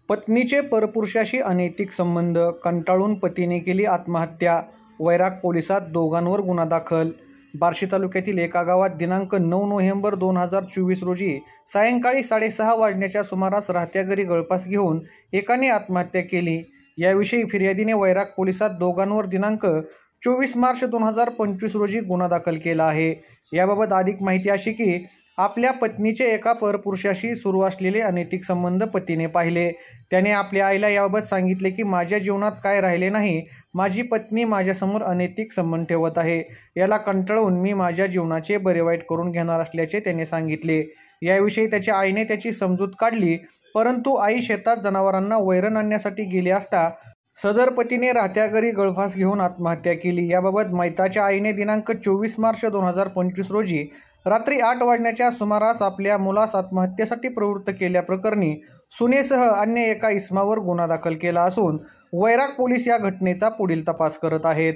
पत्नीचे परपुरुषाशी अनैतिक संबंध कंटाळून पतीने केली आत्महत्या. वैराग पोलिसात दोघांवर गुन्हा दाखल. बार्शी तालुक्यातील एका गावात दिनांक 9 नोव्हेंबर 2024 रोजी सायंकाळी 6:30 वाजण्याच्या सुमारास राहत्या घरी गळफास घेऊन एकाने आत्महत्या केली. याविषयी फिर्यादीने वैराग पोलिसात दोघांवर दिनांक 24 मार्च 2025 रोजी गुन्हा दाखल केला आहे. याबाबत अधिक माहिती अशी की आपल्या पत्नीचे एका परपुरुषाशी सुरू असलेले अनैतिक संबंध पतीने पाहिले. त्याने आपल्या आईला याबाबत सांगितले की माझ्या जीवनात काय राहिले नाही, माझी पत्नी माझ्यासमोर अनैतिक संबंध ठेवत आहे. याला कंटाळून मी माझ्या जीवनाचे बरे वाईट करून घेणार असल्याचे त्याने सांगितले. याविषयी त्याच्या आईने त्याची समजूत काढली, परंतु आई शेतात जनावरांना वैरण आणण्यासाठी गेली असता सदर पतीने राहत्या घरी गळफास घेऊन आत्महत्या केली. याबाबत मैताच्या आईने दिनांक 24 मार्च 2025 रोजी रात्री 8 वाजण्याच्या सुमारास आपल्या मुलास आत्महत्येसाठी प्रवृत्त केल्याप्रकरणी सुनेसह अन्य एका इसमावर गुन्हा दाखल केला असून वैराग पोलीस या घटनेचा पुढील तपास करत आहेत.